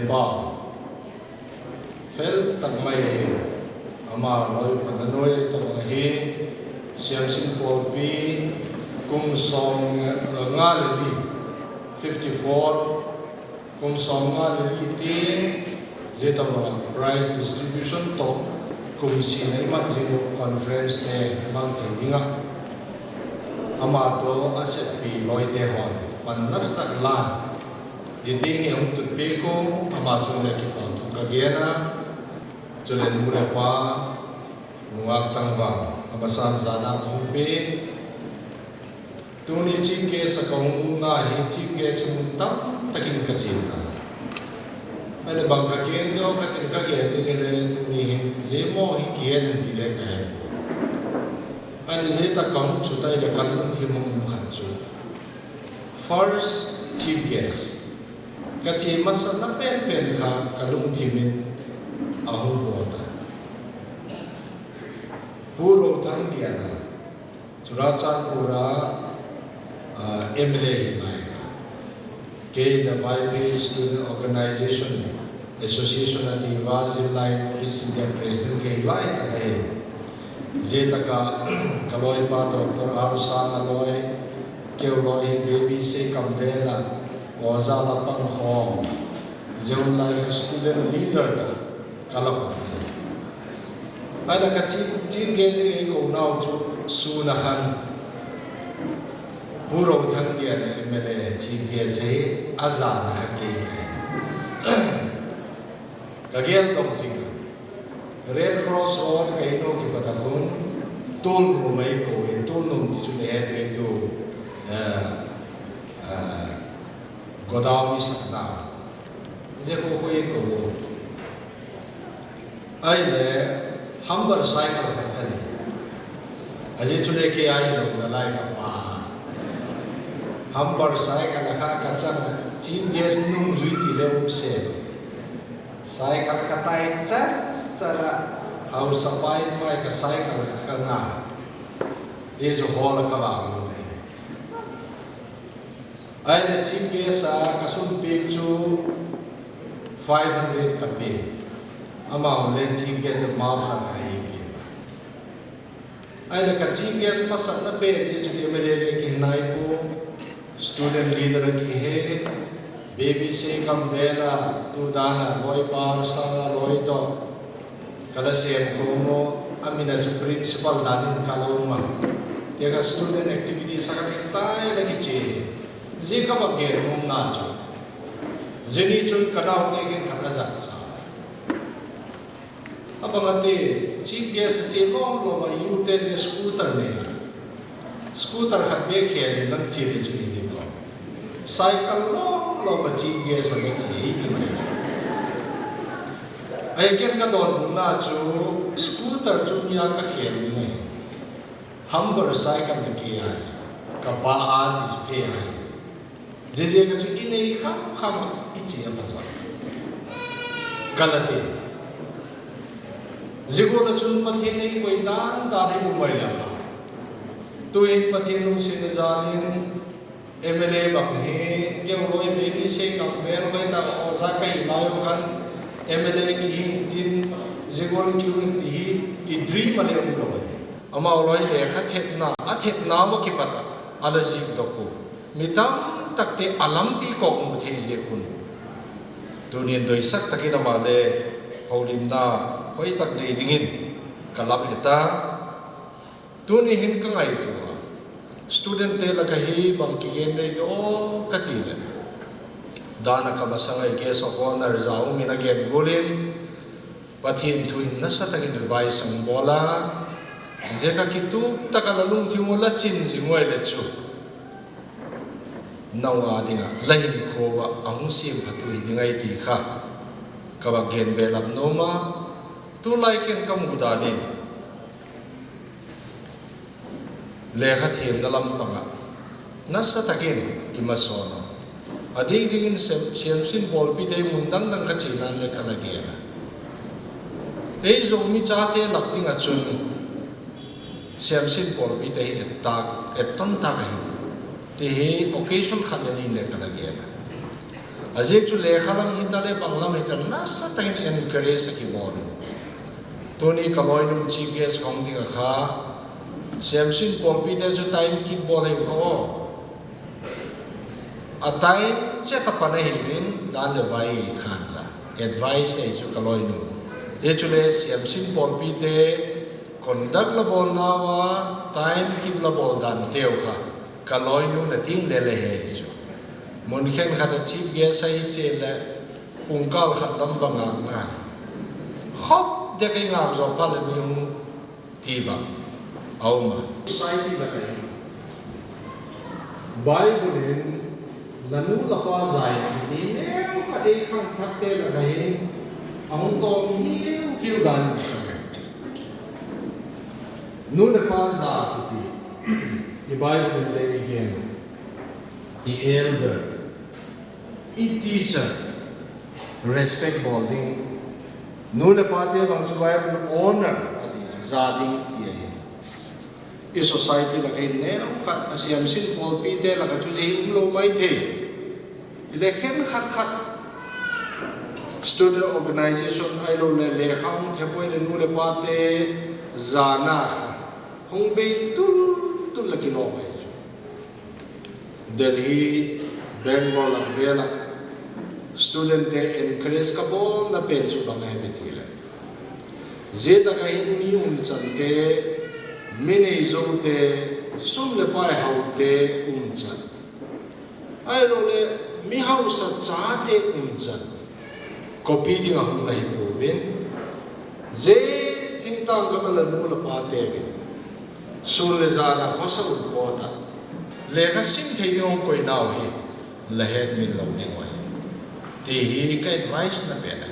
pa fel tak mai ama loi pananoi to hi siam sin pol pi kum song nga li 54 kum song nga li tin zeta prize distribution to kum si nei mat jinu conference ne mang thei dinga ama to asep pi loi te hon pannas tak lan yiti ang tut pe ko ama chung le ki pa tu ka gena chulen mule pa nuak tangwa abasan zana khumpe tuni chi ke sakong nga hi chi ke sumunta takin ka chita ale bang ka ken do ka tin ka ken dingele tuni hi zemo hi ken dile ka he ale zeta kam chutai le kan thimum khan chu first chief guest ka chi masa na pen kha kalung thimin ahung bota puro thang diana churachan pura MLA naika ke the YP Student Organization Association ati wazir line North Indian President ke lai takai jetaka kaloi pa Dr. Arusang aloi keuloi baby se kamvela ozala pang khom jeun lai student leader ta kalako ada ka chin ke se ko nau chu su na khan puro thang dia ne MLA chin ke se azana ka ke kagel tong sing Red Cross road kaino ki patakhun tol mo mai ko e tol nom ti chu le te to godaw ni sakna je ko ko ai le humber cycle thakani aje chule ke ai lo na lai ka pa humber cycle kha ka chang chin gas nung zui ti le se cycle ka tai chara house sapai mai ka cycle ka nga ye jo hol ka ba lo te ai le chin gas ka sun pe chu 500 ka pe amount le chief guest ma khan hai bi ai le ka chief guest ma san na pe ti chu MLA ki nai ko student leader ki he baby se kam bela tu dana loi par sanga loi to kada se khomo amina chu principal danin kaloma te ka student activity sakane tai la ki che je ka ba ge nom na chu jeni chun kanau te ke khata za cha abangate chief guest che long lo ma uten ne scooter khat be khel lang chi ri chu ni ko cycle long lo ma chief guest ne chi ti mai ai ken ka don na chu scooter chu ya ka khel ni mai humber cycle ne ki ai ka ba a ti pe ai je ka chu inei kham ichi apa zo galati Zigo na chun pathin ei koi dan ne umai la ba tu hin pathin nung sin jalin MLA bak he ke loi baby se kam vel koi ta oza kai layo khan MLA ki hin tin zigo ni kiwin ti hi I dream ale um loi ama loi le kha thep na wa ki pata ala ji to ko mitam takte alam bi ko mu the je kun tunin doi sak takina ma le holim na koi tak nei dingin kalam eta tuni hin ka ngai tu student te la ka hi bang ki gen dei to katile dana ka masangai ke so honor zau min again golin pathin thuin na sa takin advice ang bola je ka kitu takalalung thimola chin jingoi le chu nawa dinga lain khowa ang sim hatui dingai ti kha ka ba gen belap noma tu laiken kam gudanin lekha them na lam panga nasa takin imasono adi digin siam sin bol pi dei mundang dang ka chinan le kalagena ei zo mi chate lakting achun siam sin bol pi dei eton ta ka ti occasion khalani le kalagena Azek chu le khalam hitale banglam hitar nasa tain encourage sakibon. Tuni kaloi nung chief guest kong tinga kha Samson Paul Peter chu time keep ball he kho. A time check up na hiwin dan le vai khanla. Advice he chu kaloi nung. Ye chu le Samson Paul Peter conduct la ball nawa time keep la ball dan teu kha. Kaloi nung na ting le he chu. Mun khen khata chief guest ai che le ungkal khat lam wanga nga khop de kai ngam zo pa le mi ti ba auma society la kai bible in lanu la pa zai ti ne kha e khang thak te la kai ang to mi kiu dan nu le pa za ti the bible le again the elder i teacher respect balding nu le pate bang subay honor ati zading tiya i society la kay nero kat asiam sin Paul Peter la ka chuji umlo mai the election khat student organization ai lo le khang thepoi le nu le pate zana hong be tul la kino mai Delhi Bengal la vela student te encourage ka bol na pensu bang hai betila zeta ka hin mi chan te mini zo te sum le pai hau te chan ai lo le mi hau sa cha te chan copy ding hum lai po ben ze tin tang ka la nu la pa te sul le za na khosa u po ta le ka sim thei ding koi naw hi la het min lo ding wai ti hi ka advice na be na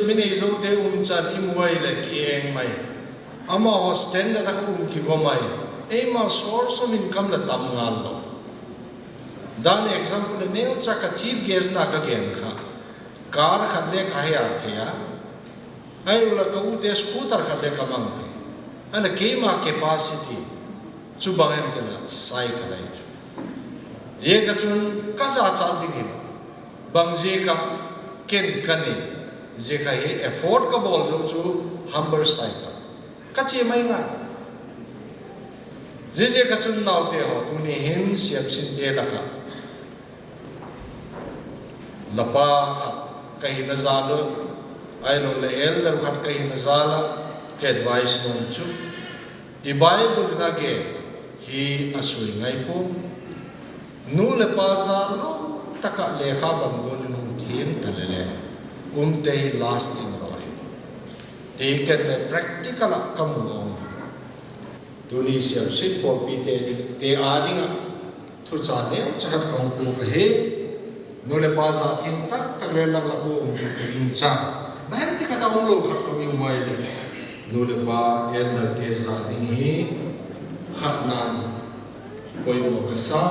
mini zo te chan im wai le ki eng mai ama hostel da ki go mai e ma source of income la tam ngal lo dan example le neo cha ka chief guest na ka gen kha car khat le ka ya thea ai ula ka u te scooter khat le ka mang te ala ke ma capacity chu bangem te la cycle ai ye ka chun ka za cha ding bang je ka ken kani je ka he afford ka bol jo chu humber cycle ka che mai nga je ka chun naw te ho tu ni hin siam sin te la ka lapa khat ka hi na za lo ai lo le elder khat ka hi na za la ke advice non chu I bible na ke hi asui ngai po nu le pa za lo taka le kha bang go nu thim ta le te lasting roi te ken le practical kam lo tu ni siam sit po pi te adinga thu cha ne cha kong ku he nu le pa za thin tak le la la ko in cha mai ti ka ta ong lo khat ko mi mai le nu le pa elder te za ding hi khat nan koi mo ka sa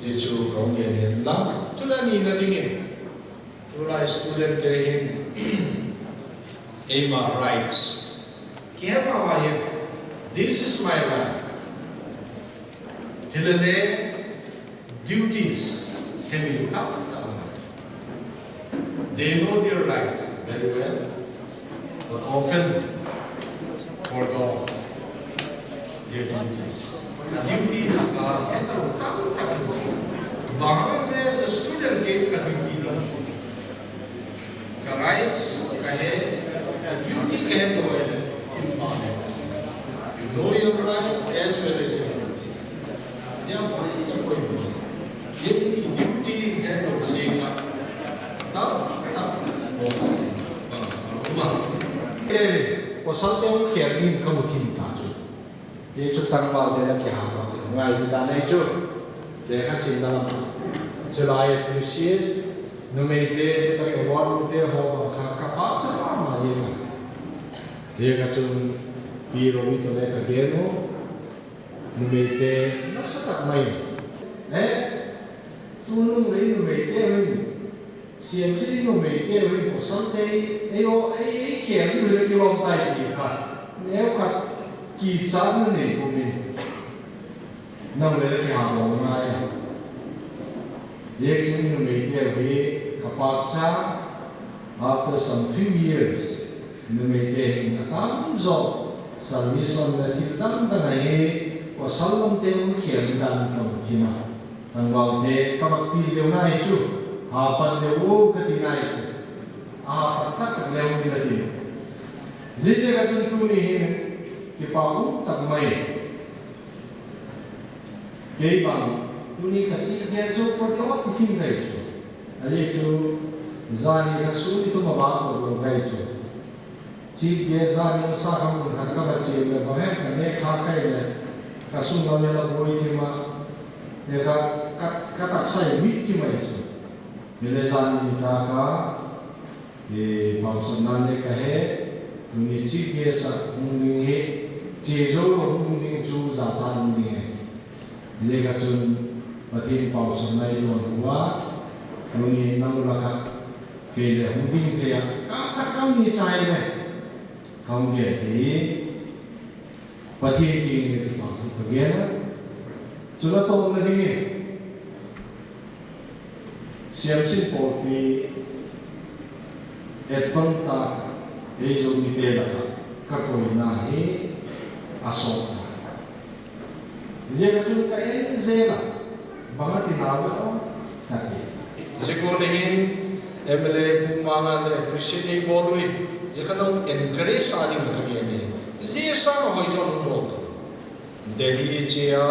ye chu kong ye la chu la ni na ding e tu la student te hin Ema writes kya wa ye this is my right hilale duties can be up down they know their rights very well but often forgo their duties are as a student gave ka duty ka rights ka hai duty ka hai to important you know your right as well as your duty ye duty hai to se ka ko salte o khia in ka mutin ta chu ye chu tang ba de la kya ba ngai di da nei chu de kha sin da so la ye appreciate no me de se ta ke wa ru de ho kha ka pa cha pa ma ye ka chu pi ro mi to le ka ge no no me de na sa ta mai tu no me de siam chi no me te ri ko san te e o e khia ni le ki long tai ti kha neu kha ki chan ne ko mi nang le ki ha lo mai Yeksin no media we kapaksa after some few years no media in atam zo service on the thiltam tanai ko salom te khian dan kam thima tangwal de kabakti leu nai chu hapan de wo kati nai chu a tak leu ni lati jite ga chun tu ni hin ki pa u tak mai ke bang tu ni ka chi ge zo ko to ti thim kai chu ali chu zani ka su ni tu ma ba ko kai chu chi ge zani sa ham ko thak ka chi le ba he ne kha kai le ka su ma le la boi ti ma ne ka tak sai mi ti mai chu ne le zani ni ta ka e pa su na ne ka he tu ni chi ge sa mu ni he che zo ko mu ni chu za za ni he ne ka chun Patin pau sunai tuan tua, kami namu lakat kele humbing kaya kakak kami cai ne, kami kaya patin kini kita tu bagian, sudah tahu lagi ni, siap simpul ni, eton tak, ejo ni pela, kakoi nahi asok. Jika tu kaya zela. Bangat tinawa kaki. Sekulehin MLA pumangan appreciate bolui. Jika nang encourage adi mukakini. Zesa hoi jom bolto. Delhi cia,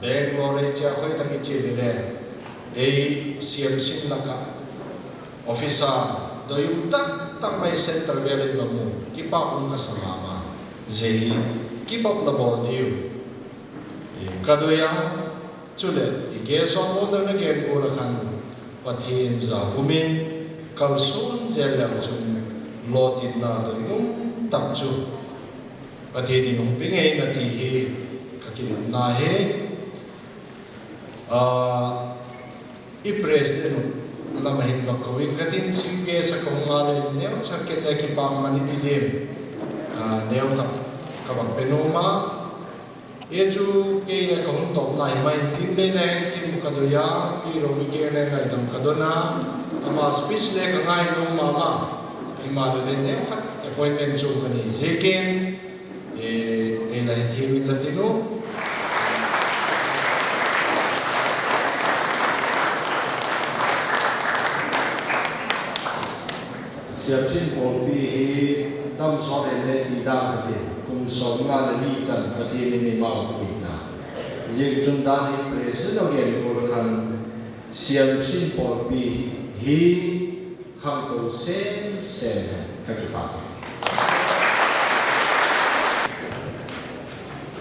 Bangalore cia hoi tangi cia dile. CMC laka. Officer doyum tak mai center beli kamu. Kipa pun kasamama. Zehi kipa pun bol diu. Kadoya Sudah, igeso mo na naging ko kan patin sa kumin kalsun zelam sun lotin na do yung tapsu patin inong pingay na tihi kakinong nahe ipres din lamahin kakawin katin sige sa kungalin niyo sa kinakipang manitidim niyo kapag penuma Yeju kaya kahun top na imain tin le na tin kadoya piro bigyan na ngai dam kadona ama speech le ka ngai no mama imalo le ne appointment jo kani jekin la team latino siap sin por bi dam so le di da ka kung so nga le ni chan ka ti ni ma ko na je jun da ni president ge ko kan siam sin por bi hi khang to sen ka ki pa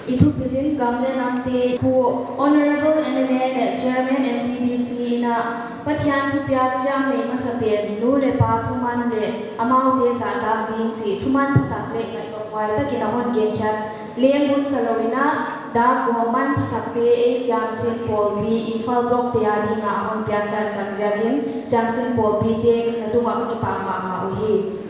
Itu pilih gambar nanti who honorable MLA Chairman MTDC na patihan tu piak jam le masapir nu le pa thuman le amau de sa da ding si thuman patak le ngai ko wai ta kinahon gen khan lengun salowina da goman patak te e siam sin po bi infal block te ani nga on piak kha sanjagin siam sin po bi te tu ma ki pa ma uhi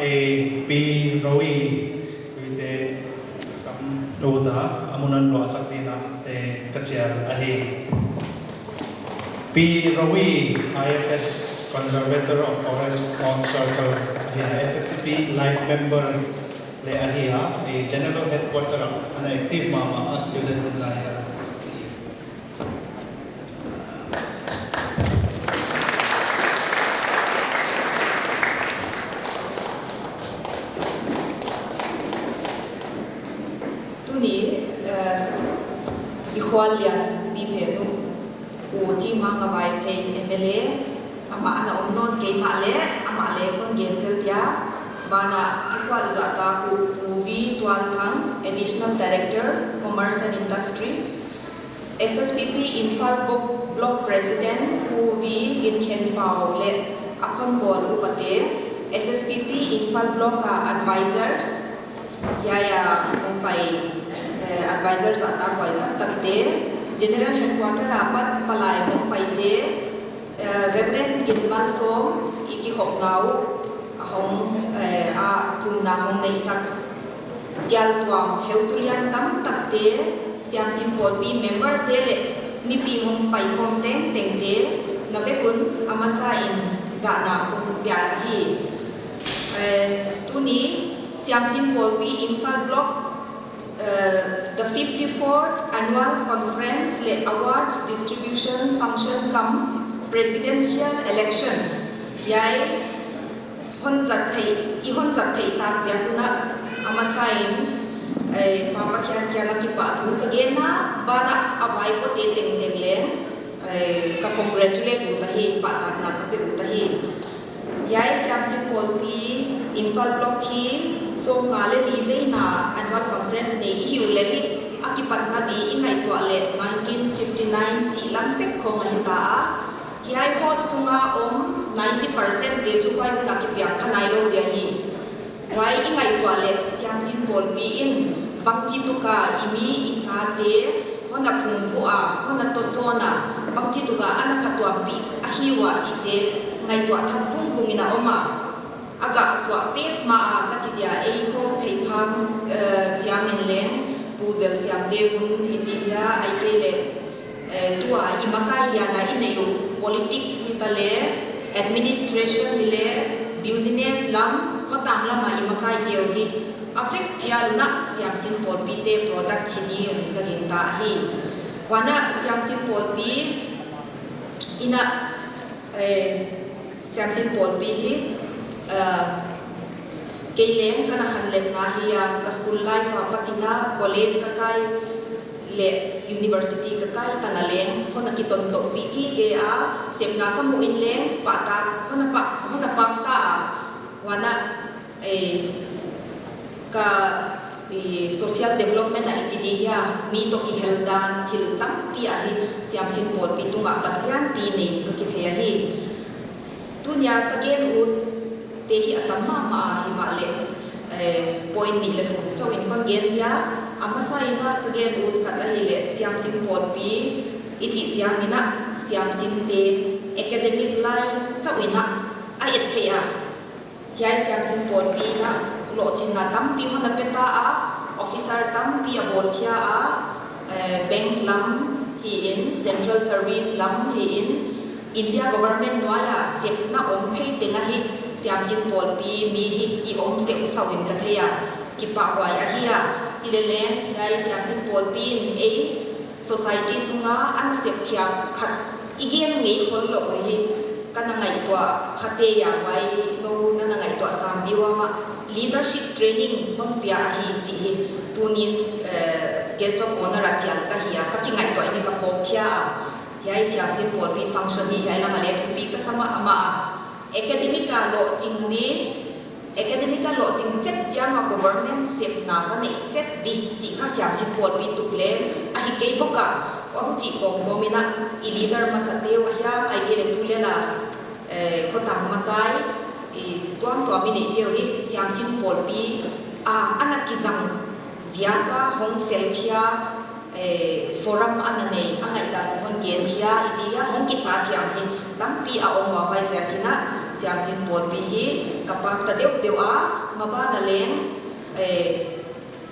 pi Rawi te sam roda amunan lo saktina te kachia ahi pi Rawi IFS Conservator of Forest North Circle ahi FSCP life member le ahi a general headquarter ana active mama a student la ya Ikhwalian mi penu uti manga vai pe MLA ama ana omnon ke male ama le kon gentel dia bana ikhwal zata ku movie 12 thang additional director commerce and industries SSPP Infal block president ku vi in Ken Pau le akon bol upate SSPP Infal block advisors ya umpai advisors ata koi takte general headquarter apat palai hong paite reverend Ginman Som iki hok ngau hong a tuna hong nei sak jal tuam heutulian tam takte siam simpol bi member tele mi pi hong pai hong teng teng te nave kun amasa in zana kun pya hi tuni siam simpol bi Infal block the 54th annual conference le awards distribution function cum presidential election yai honzat thei tak ziakuna amasain papa kyan ki pa thu kagena bana avai ko te teng teng le ka congratulate utahi pa ta na ka pe utahi yai siam simpol pi Infal block hi so ngale ni ve na annual conference ne hi uleli akipat na di ingai to ale 1959 chi lampek khong hita hiai hot sunga 90% de chu kai na ki piak khanai lo dia hi wai ingai to ale siam simpol pi in bangchi tuka imi isate hona phungbu a hona to sona bangchi tuka ana khatwam pi ahiwa chi te ngai to thapung bungina oma aga aswa pet ma kachidia ei khong thei pham chiangin leng puzel siam devun ijia ai pele tua imakai ya na ineyu politics hitale administration hile business lam khotang lama imakai deu hi affect phialuna siam sin pol pi te product hini ka din ta hi wana siam sin pol pi ina siam sin pol pi hi keileng kana khanlen na hiya ka school life patina college ka kai le university ka kai tanaleng hona kiton to pi ge a semna ka mu inleng pata hona pa ta wana ka social development na ichidi hiya mi to ki heldan thiltam pi a hi siam sin pol pi tunga patlian pi ne ka ki theya hi tunya ka gen ut te hi atamma ma himale point ni le thu chau in kon gen ya amasa ina ka gen ut khat a hi le siam sim pot pi ichi chiang ina siam sim te academic line chau ina a et theya yai siam sim pot pi na lo chin na tam pi hona peta a officer tam pi a bol khia a bank lam hi in central service lam hi in India government noya sep na om thei tenga hi siam sin pol pi mi hi I om sep sawin ka theya ki pa wa ya hiya ilele yai siam sin pol pin e society sunga an sep khia khat igen ngei khol lo hi kana ngai to khate ya wai no na ngai to sam biwa ma leadership training hon pia hi chi hi tunin guest of honor achial ka hiya ka ki ngai to ini ka phok khia yai siam sin pol pi function hi yai la male thu pi ka sama ama academica lo chingni academica lo ching chet jama government sep na ba ne chet di chi kha siam sin pol pi tukle a hi ke boka wa hu chi khom khomina I leader ma sa teu ya ai ke le tu le la khotam makai tuam to mi ne teu hi siam sin pol pi anak ki jang ziaka hong fel khia forum anane angai ta hon gen hia ijia hong kita thiam hi tampi a ong wa bai zakina siam sin pon pi hi kapak ta deu a maba na leng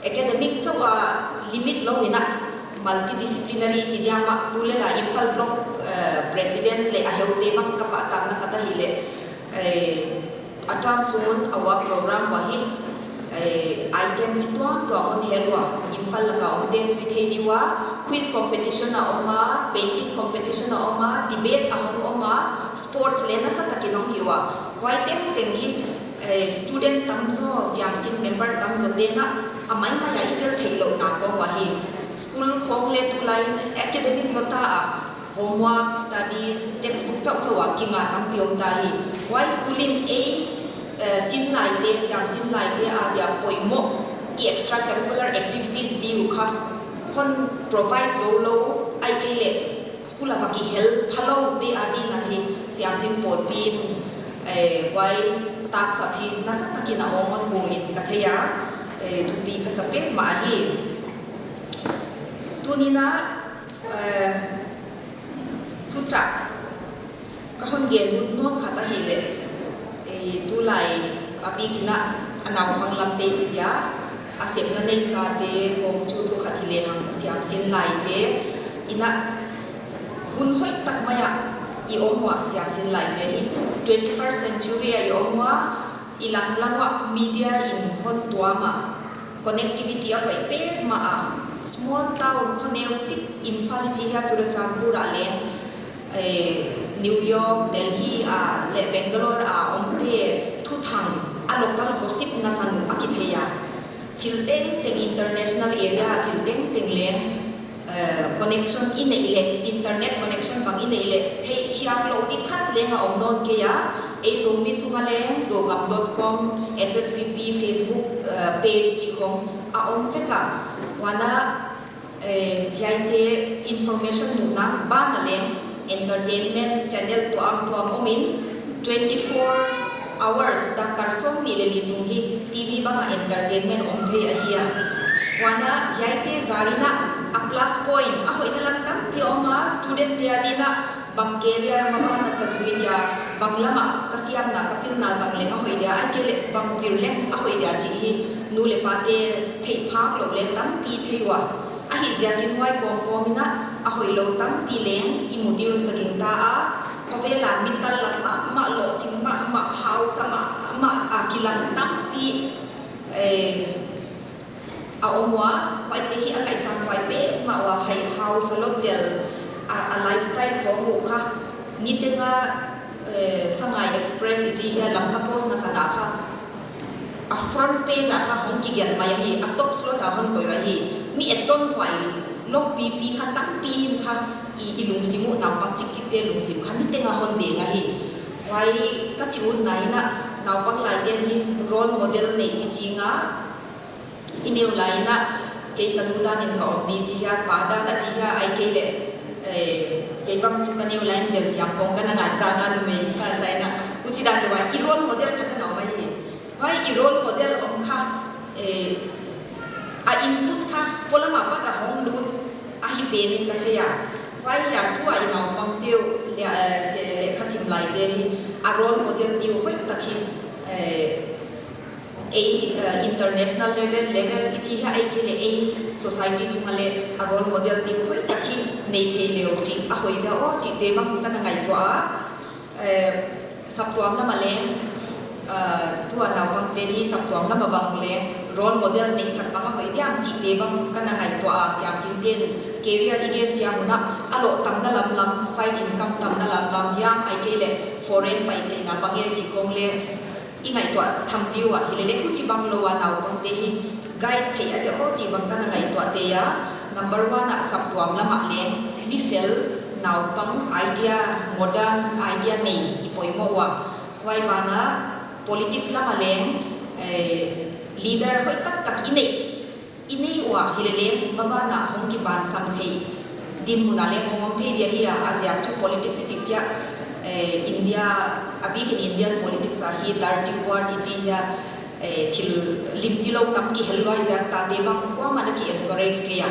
academic chawa limit lo hina multidisciplinary chidiama tule la Imphal block president le aheute bang kapa tam na khata hi le atam sun awa program wa hi item chitwa to on helwa Imphal la ka omte chui thei diwa quiz competition na oma painting competition na oma debate ahong oma sports le na sa takinong hiwa wai teng hi student tamzo siam sin member tamzo de na amai ma ya itel theilo na ko wa hi school khong le tu line academic lota a homework studies textbook chau chawa kinga tampiom ta hi why schooling a sin lai de siam sin lai de a dia poimo ki extracurricular activities di u kha hon provide zolo ai ke le school ava ki help phalo de adi na hi siam sin pot pin why tak saphi na sa takina omon ho in kathaya thupi ka sapek ma hi tunina thucha kahon ge non khata hi le tu lai api kina anaw hang lam te chiya asep na nei sa te hom chu thu khathi le hang siam sin lai te ina hun hoi tak maya I omwa siam sin lai te hi 21st century I omwa ilang langwa media in hon tuama connectivity a hoi pe ma a small town khoneu chik Imphal chi ha Churachandpur a le New York Delhi a le Bangalore a omte thu thang a local gossip na sanu akitheya thilteng teng international area thilteng teng le connection in ile internet connection bang in ile thei hiak lo di khat lenga omnon ke ya e zo mi sungaleng zogam.com sspp Facebook page chi khong a om veka wana yaite information nu na ba na leng entertainment channel to am omin 24 hours da karsong ni le li sung hi TV banga entertainment om thei a hiya wana yaite zarina a plus point a hoi na lam tam pi oma student dia dina bang career mama na kaswidia banglama kasiam na kapil na zangleng a hoi dia ai kele bang zirleng a hoi dia chi hi nu le pate thei phak lo le tam pi theiwa a hi zia tin wai kom komina a hoi lo tam pi leng I mudiun ka king ta a phavela mital lama ma lo ching ma house ma a kilang tam pi a omwa wai te hi a kai sam wai pe ma wa hai house lotel a lifestyle khong mu kha ni tenga sangai express ji ya lam ka post na sana kha a front page a kha hong ki gel ma hi a top slot a hon koi wa hi mi eton wai lo pp kha tak pi kha I lung simu na pang chik chik te lung sim kha ni tenga hon de nga hi wai ka chi un nai na naw pang lai ten hi role model nei I chi nga ineu lai na ke kanudan in ka om di chi ya pada ta chi ya ai ke le ke bang chu kaneu lai sel siam khong ka na nga sa nga du me sa sai na uchi dan de wa I role model kha ta na mai hi wai I role model om kha a input kha polama pa ta hong lut a hi pe ni ka thaya wai ya tu ai naw pang teu le se le khasim lai de hi a role model tiu hoi ta khi international level ichi ha ai ke le society sungale a role model tiu hoi ta khi nei thei leo chi a hoi da o chi te bang kana ngai to a saptuam na maleng tu naw pang te hi saptuam na mabang le role model nei sak bang hoi diam chi te bang kana ngai to a siam sin ten career igen chiang na alo tam na lam side income tam na lam yang ai ke le foreign pai the na bang ye chi kong le ingai to tham diwa hi le ku chi bang lo wa naw pang te hi guide thei a de ho chi bang kana ngai to te ya number 1 a saptuam lama le mi fel naw pang idea modern idea nei I poimo wa wai bana politics lama le leader hoi tak inei wa hilele baba na hong ki ban sam thei din muna le hong thei dia hi azia chu politics chi cha India abi ke Indian politics a hi dirty word ji ya thil limchilo tam ki helwai ja ta te bang ko mana ki encourage ke ya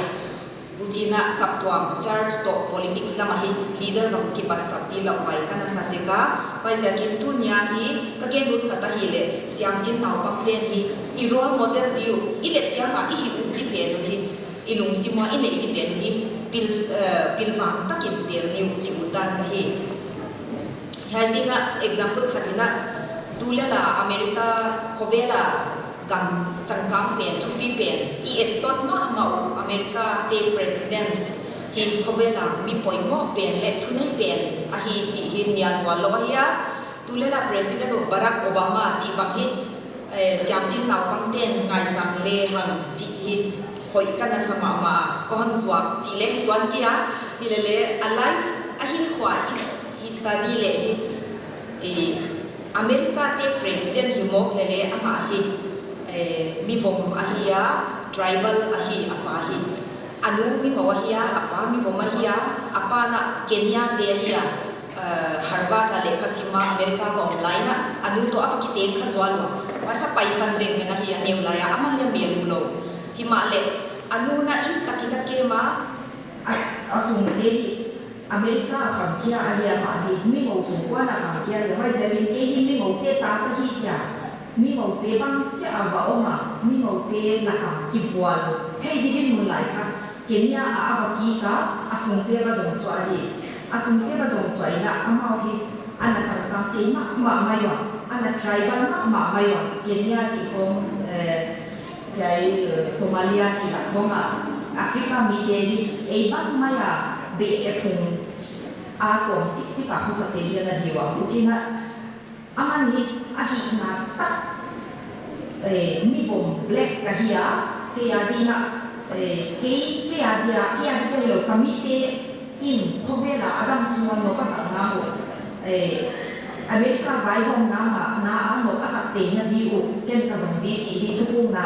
Uchina sabtuang charge to politics lama hi leader bang kipat sakti lawai kana sasika pai jakin tunya hi kagenut khata hi le siamsin naw pang ten hi I role model diu ile changa I hi uti penu hi inung simwa ine iti penu hi pilwang takin per niu chibutan ka hi haldinga example khatina tulela America khovela gam changkang pen thupi pen I etot ma America te president hi khovela mi poimo pen le thunai pen a hi chi hi nian wa lo hiya tulela president Barack Obama chi bang hi siamsin naw pang ten ngai sam le hang chi hi hoi kana sama ma kon swak chi le tuan kia hi le alive a hin khwa I study le hi America te president hi mok le ama hi mi vom ahia tribal ahi apa hi anu mi ngawahia apa mi vom ahia apa na Kenya de ahia Harvard ale khasima America ko online na anu to afa kite khazwalo wa kha paisan veng menga hi aneu laya aman le merulo himale anu na I takina kema asung de America kham kia ahia ma hi mi ngo sung kwa na kham kia ya mai zelin ke hi mi ngo te ta ka hi cha mi ngầu tế băng chế à vợ mà mi ngầu tế là cả kịp hoàn hay đi đến một lại cả kiến nhà à vợ kia cả à sung tế và dòng xoài đi à sung tế và dòng xoài là à mau đi anh là chẳng cảm tế mà may rồi anh là trai băng mà may rồi kiến nhà chỉ có cái Somalia chỉ là không à Africa mi đi ấy bắt may à bị cùng à còn chỉ cả không sợ tế là nhiều à cũng chỉ là aman hi ahi na ta mi vom black kahia ke adina ke adia lo kamite in khovela adam suwan no ka sa ho America vai hong na no ka sa te na di o ken ka zong di chi di tu na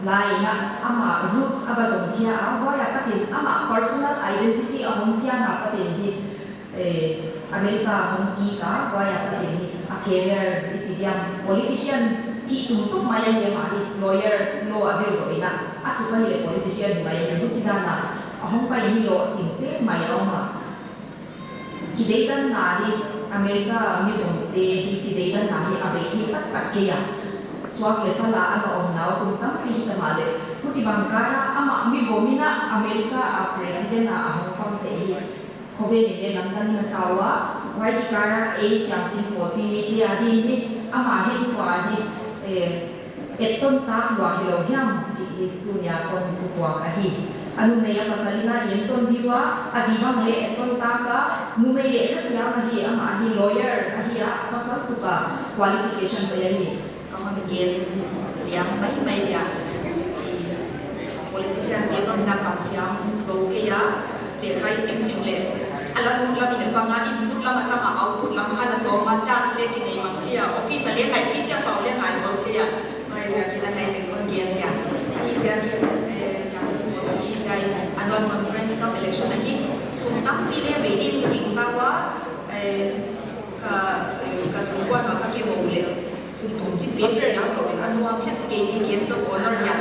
lai na ama roots aba zong kia a ya ka tin ama personal identity a hong chia na ka tin hi America hong ki ka ya ka tin career itidiam politician ti untuk mayan dia mari lawyer lo azil so ina atu ka ile politician mayan lu chidana ahong pa ini lo chinte mayaw ma kidaitan nari America mi dong te kidaitan nari abe hi tak ke ya swak le sala ano om naw tum tam pi tamale kuchi bangkara ama mi gomina America a president na ahong pam te khobe ni lamdan na sawa wai di kara siam sin po pi mi dia din ni ama hin kwa ni eton ta lo hi lo hiam chi dunia kon tu kwa ka hi anu me ya pasalina yenton diwa azibang le eton ta ka nu me le ka siam hi ama hi lawyer hi ya pasal tu ka qualification pa ya ni kaman gen yang mai dia politician dia bang na kam siam zo ke ya de khai sim le ala tu la min pa nga input la ma ma output la ma na to ma chance le ki nei mang kia office le kai ki ya pa le ngai ko kia mai ja ki na hai te kon gen ya ai ja ki siam ko ni dai annual conference ka election ni sum tam pi le be din ki pa wa ka sum kwa ma ka ki ho le sum tom chi pe ya ko an wa phet ke ni guest of honor ya